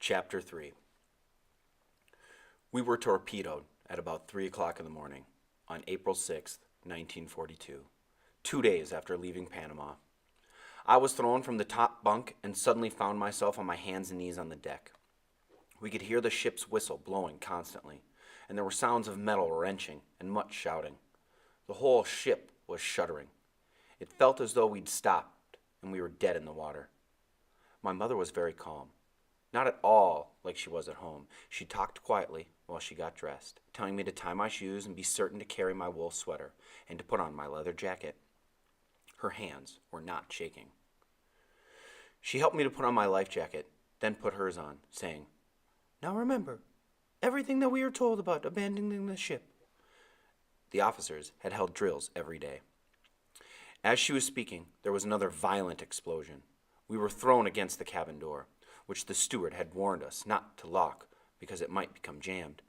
Chapter 3. We were torpedoed at about 3 o'clock in the morning on April 6th, 1942, 2 days after leaving Panama. I was thrown from the top bunk and suddenly found myself on my hands and knees on the deck. We could hear the ship's whistle blowing constantly, and there were sounds of metal wrenching and much shouting. The whole ship was shuddering. It felt as though we'd stopped and we were dead in the water. My mother was very calm. Not at all like she was at home. She talked quietly while she got dressed, telling me to tie my shoes and be certain to carry my wool sweater and to put on my leather jacket. Her hands were not shaking. She helped me to put on my life jacket, then put hers on, saying, "Now remember, everything that we are told about abandoning the ship." The officers had held drills every day. As she was speaking, there was another violent explosion. We were thrown against the cabin door, which the steward had warned us not to lock because it might become jammed.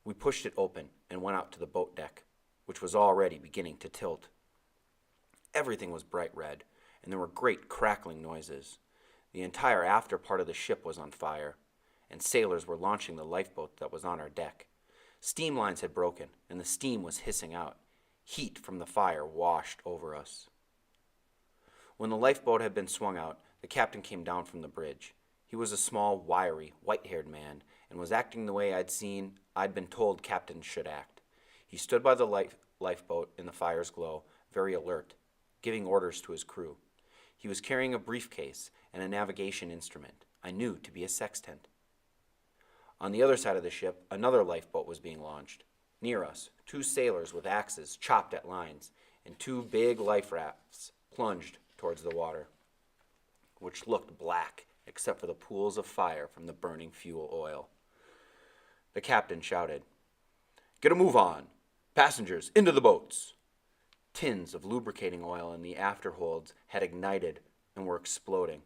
We pushed it open and went out to the boat deck, which was already beginning to tilt. Everything was bright red, and there were great crackling noises. The entire after part of the ship was on fire, and sailors were launching the lifeboat that was on our deck. Steam lines had broken, and the steam was hissing out. Heat from the fire washed over us. When the lifeboat had been swung out, the captain came down from the bridge. He was a small, wiry, white-haired man, and was acting the way I'd been told captains should act. He stood by the lifeboat in the fire's glow, very alert, giving orders to his crew. He was carrying a briefcase and a navigation instrument I knew to be a sextant. On the other side of the ship, another lifeboat was being launched. Near us, 2 sailors with axes chopped at lines, and 2 big life rafts plunged towards the water, which looked black except for the pools of fire from the burning fuel oil. The captain shouted, "Get a move on! Passengers, into the boats!" Tins of lubricating oil in the afterholds had ignited and were exploding,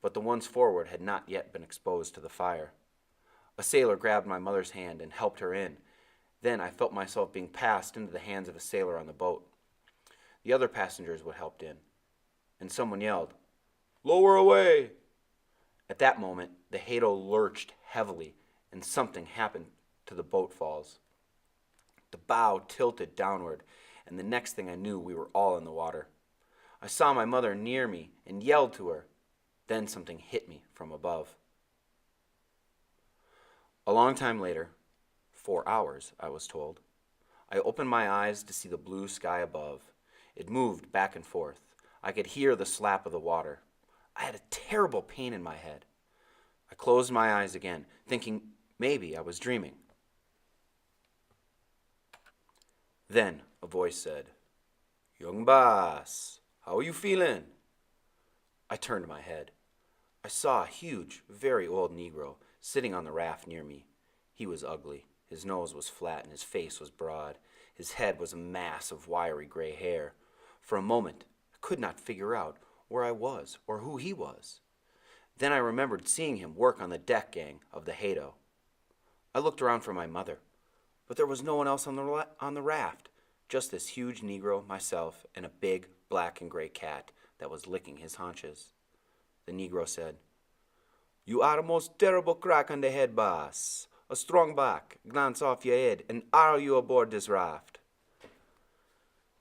but the ones forward had not yet been exposed to the fire. A sailor grabbed my mother's hand and helped her in. Then I felt myself being passed into the hands of a sailor on the boat. The other passengers were helped in, and someone yelled, "Lower away!" At that moment, the Hato lurched heavily, and something happened to the boat falls. The bow tilted downward, and the next thing I knew, we were all in the water. I saw my mother near me and yelled to her. Then something hit me from above. A long time later, 4 hours, I was told, I opened my eyes to see the blue sky above. It moved back and forth. I could hear the slap of the water. I had a terrible pain in my head. I closed my eyes again, thinking maybe I was dreaming. Then a voice said, "Young boss, how are you feeling?" I turned my head. I saw a huge, very old Negro sitting on the raft near me. He was ugly. His nose was flat and his face was broad. His head was a mass of wiry gray hair. For a moment, I could not figure out where I was or who he was. Then I remembered seeing him work on the deck gang of the Hato. I looked around for my mother, but there was no one else on the raft, just this huge Negro, myself, and a big black and gray cat that was licking his haunches. The Negro said, "You are a most terrible crack on the head, boss. A strong back, glance off your head, and are you aboard this raft?"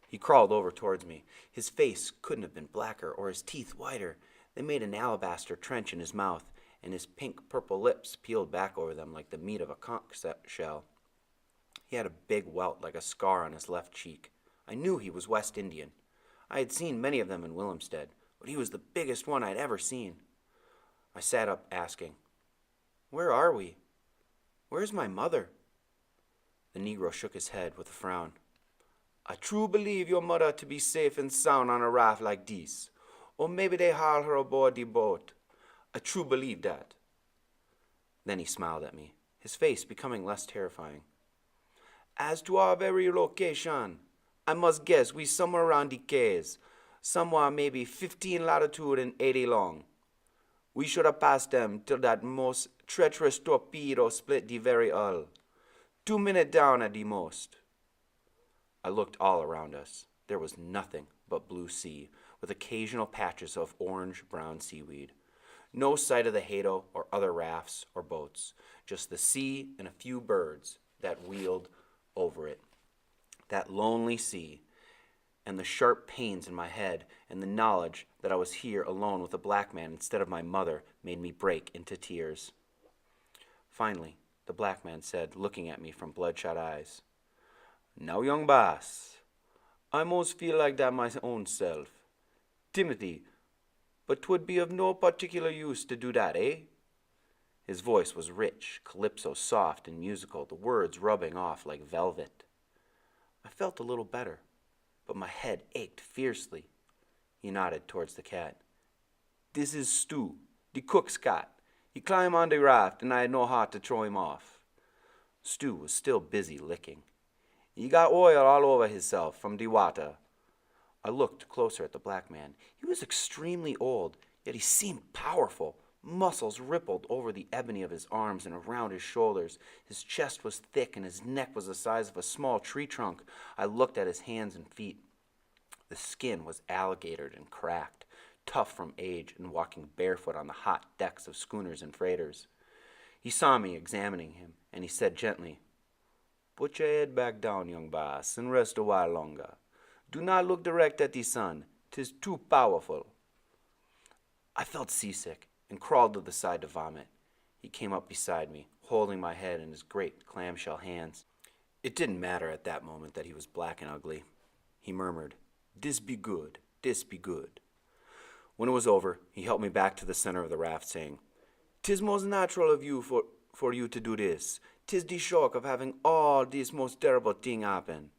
He crawled over towards me. His face couldn't have been blacker or his teeth whiter. They made an alabaster trench in his mouth, and his pink-purple lips peeled back over them like the meat of a conch shell. He had a big welt like a scar on his left cheek. I knew he was West Indian. I had seen many of them in Willemstad, but he was the biggest one I'd ever seen. I sat up asking, "Where are we? Where's my mother?" The Negro shook his head with a frown. "I true believe your mother to be safe and sound on a raft like this. Or maybe they haul her aboard the boat. I true believe that." Then he smiled at me, his face becoming less terrifying. "As to our very location, I must guess we somewhere around the Cays, somewhere maybe 15 latitude and 80 long. We should have passed them till that most treacherous torpedo split the very hull. 2 minutes down at the most." I looked all around us. There was nothing but blue sea, with occasional patches of orange-brown seaweed. No sight of the Hato or other rafts or boats, just the sea and a few birds that wheeled over it. That lonely sea, and the sharp pains in my head, and the knowledge that I was here alone with a black man instead of my mother, made me break into tears. Finally, the black man said, looking at me from bloodshot eyes, "Now, young boss, I most feel like that my own self. Timothy, but 'twould be of no particular use to do that, eh?" His voice was rich, calypso soft and musical, the words rubbing off like velvet. I felt a little better, but my head ached fiercely. He nodded towards the cat. "This is Stu, the cook's cat. He climbed on the raft, and I had no heart to throw him off." Stu was still busy licking. "He got oil all over himself from the water." I looked closer at the black man. He was extremely old, yet he seemed powerful. Muscles rippled over the ebony of his arms and around his shoulders. His chest was thick and his neck was the size of a small tree trunk. I looked at his hands and feet. The skin was alligatored and cracked, tough from age and walking barefoot on the hot decks of schooners and freighters. He saw me examining him, and he said gently, "Put your head back down, young boss, and rest a while longer. Do not look direct at the sun. 'Tis too powerful." I felt seasick and crawled to the side to vomit. He came up beside me, holding my head in his great clamshell hands. It didn't matter at that moment that he was black and ugly. He murmured, "This be good, this be good." When it was over, he helped me back to the center of the raft, saying, "'Tis most natural of you for you to do this. 'Tis the shock of having all this most terrible thing happen."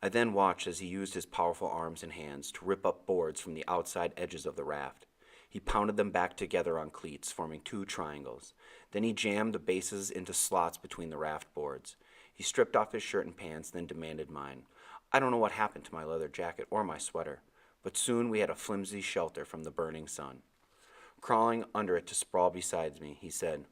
I then watched as he used his powerful arms and hands to rip up boards from the outside edges of the raft. He pounded them back together on cleats, forming 2 triangles. Then he jammed the bases into slots between the raft boards. He stripped off his shirt and pants, then demanded mine. I don't know what happened to my leather jacket or my sweater, but soon we had a flimsy shelter from the burning sun. Crawling under it to sprawl beside me, he said,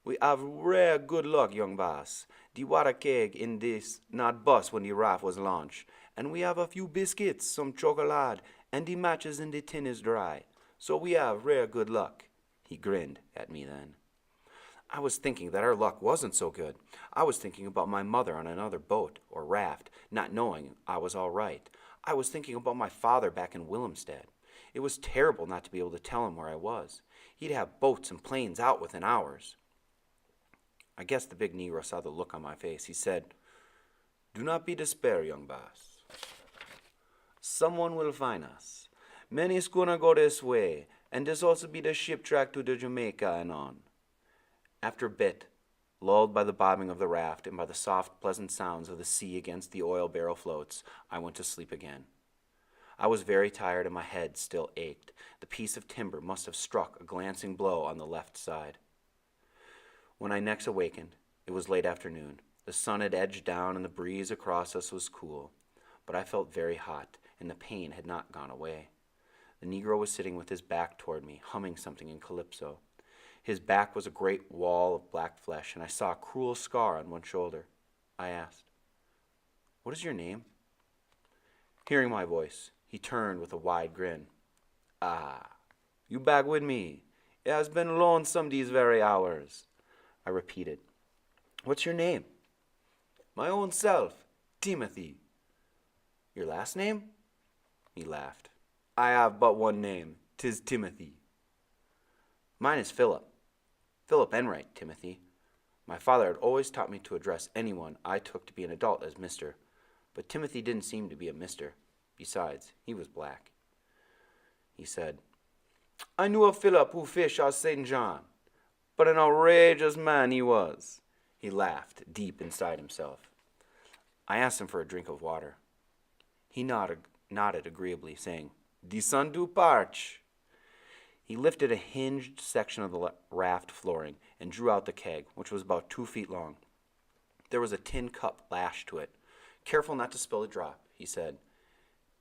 "We have rare good luck, young boss. The water keg in this not bust when the raft was launched, and we have a few biscuits, some chocolate, and the matches in the tin is dry. So we have rare good luck." He grinned at me then. I was thinking that our luck wasn't so good. I was thinking about my mother on another boat or raft, not knowing I was all right. I was thinking about my father back in Willemstad. It was terrible not to be able to tell him where I was. He'd have boats and planes out within hours. I guess the big Negro saw the look on my face. He said, "Do not be despair, young boss. Someone will find us. Many schooner go this way, and this also be the ship track to the Jamaica and on." After a bit, lulled by the bobbing of the raft and by the soft, pleasant sounds of the sea against the oil barrel floats, I went to sleep again. I was very tired and my head still ached. The piece of timber must have struck a glancing blow on the left side. When I next awakened, it was late afternoon. The sun had edged down and the breeze across us was cool, but I felt very hot and the pain had not gone away. The Negro was sitting with his back toward me, humming something in calypso. His back was a great wall of black flesh, and I saw a cruel scar on one shoulder. I asked, "What is your name?" Hearing my voice, he turned with a wide grin. "Ah, you back with me. It has been lonesome these very hours." I repeated, "What's your name?" "My own self, Timothy." "Your last name?" He laughed. "I have but one name. 'Tis Timothy." "Mine is Philip. Philip Enright, Timothy. My father had always taught me to address anyone I took to be an adult as Mr., but Timothy didn't seem to be a Mr. Besides, he was black." He said, "I knew a Philip who fished at St. John, but an outrageous man he was." He laughed deep inside himself. I asked him for a drink of water. He nodded agreeably, saying, "The sun do parch." He lifted a hinged section of the raft flooring and drew out the keg, which was about 2 feet long. There was a tin cup lashed to it. "Careful not to spill a drop," he said.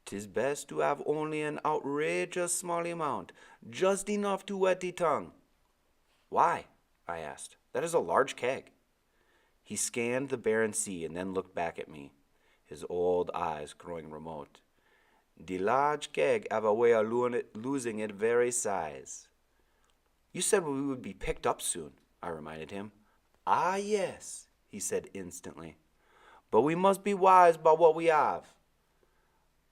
"'Tis best to have only an outrageous small amount, just enough to wet the tongue." "Why?" I asked. "That is a large keg." He scanned the barren sea and then looked back at me, his old eyes growing remote. "The large keg have a way of losing its very size." You said we would be picked up soon, I reminded him. Ah, yes, he said instantly. But we must be wise about what we have.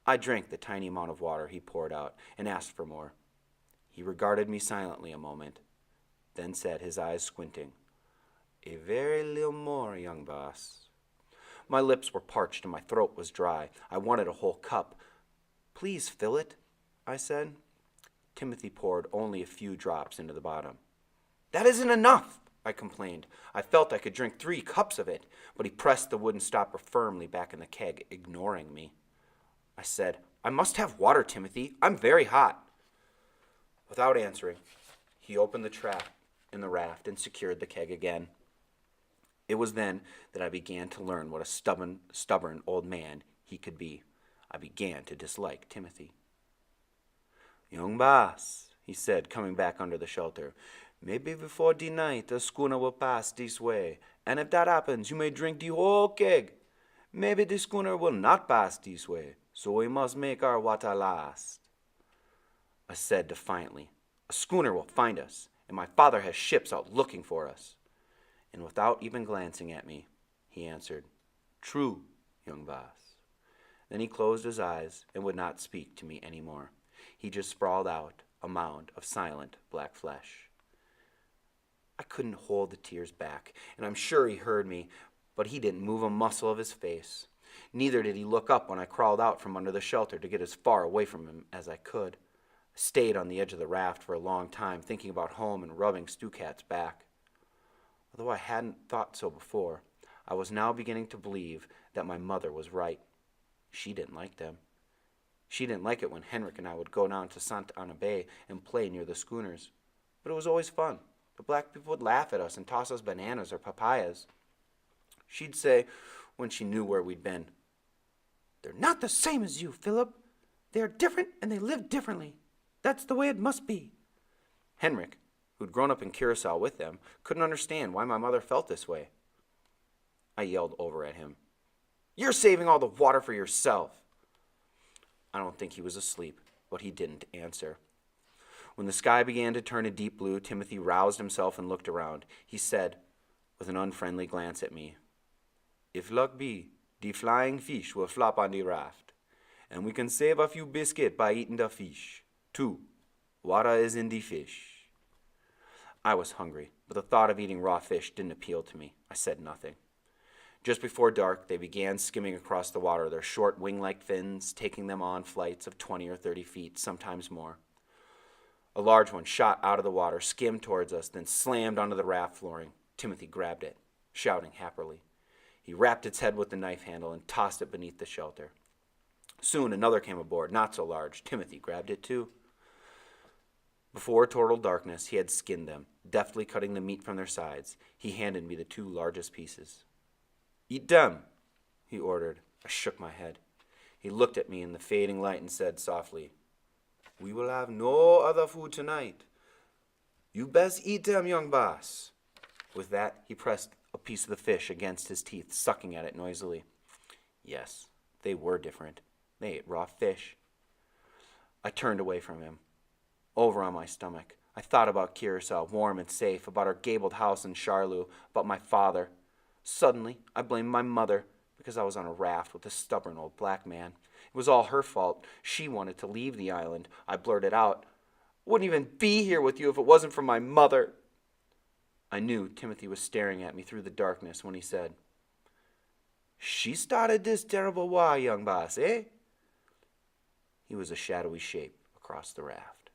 I drank the tiny amount of water he poured out and asked for more. He regarded me silently a moment, then said, his eyes squinting, "A very little more, young boss." My lips were parched and my throat was dry. I wanted a whole cup. "Please fill it," I said. Timothy poured only a few drops into the bottom. "That isn't enough," I complained. I felt I could drink 3 cups of it, but he pressed the wooden stopper firmly back in the keg, ignoring me. I said, "I must have water, Timothy. I'm very hot." Without answering, he opened the trap in the raft and secured the keg again. It was then that I began to learn what a stubborn old man he could be. I began to dislike Timothy. "Young boss," he said, coming back under the shelter, "maybe before the night a schooner will pass this way, and if that happens, you may drink the whole keg. Maybe the schooner will not pass this way, so we must make our water last." I said defiantly, "A schooner will find us, and my father has ships out looking for us." And without even glancing at me, he answered, "True, young boss." Then he closed his eyes and would not speak to me any more. He just sprawled out, a mound of silent black flesh. I couldn't hold the tears back, and I'm sure he heard me, but he didn't move a muscle of his face. Neither did he look up when I crawled out from under the shelter to get as far away from him as I could. I stayed on the edge of the raft for a long time, thinking about home and rubbing Stucat's back. Although I hadn't thought so before, I was now beginning to believe that my mother was right. She didn't like them. She didn't like it when Henrik and I would go down to Santa Ana Bay and play near the schooners. But it was always fun. The black people would laugh at us and toss us bananas or papayas. She'd say, when she knew where we'd been, "They're not the same as you, Philip. They are different and they live differently. That's the way it must be." Henrik, who'd grown up in Curacao with them, couldn't understand why my mother felt this way. I yelled over at him, "You're saving all the water for yourself." I don't think he was asleep, but he didn't answer. When the sky began to turn a deep blue, Timothy roused himself and looked around. He said, with an unfriendly glance at me, "If luck be, the flying fish will flop on the raft, and we can save a few biscuit by eating the fish. Too, water is in the fish." I was hungry, but the thought of eating raw fish didn't appeal to me. I said nothing. Just before dark, they began skimming across the water, their short wing-like fins taking them on flights of 20 or 30 feet, sometimes more. A large one shot out of the water, skimmed towards us, then slammed onto the raft flooring. Timothy grabbed it, shouting happily. He wrapped its head with the knife handle and tossed it beneath the shelter. Soon another came aboard, not so large. Timothy grabbed it too. Before total darkness, he had skinned them, deftly cutting the meat from their sides. He handed me the 2 largest pieces. "Eat them," he ordered. I shook my head. He looked at me in the fading light and said softly, "We will have no other food tonight. You best eat them, young boss." With that, he pressed a piece of the fish against his teeth, sucking at it noisily. Yes, they were different. They ate raw fish. I turned away from him. Over on my stomach, I thought about Curacao, warm and safe, about our gabled house in Charlevoix, about my father. Suddenly, I blamed my mother because I was on a raft with a stubborn old black man. It was all her fault. She wanted to leave the island. I blurted out, "I wouldn't even be here with you if it wasn't for my mother." I knew Timothy was staring at me through the darkness when he said, "She started this terrible war, young boss, eh?" He was a shadowy shape across the raft.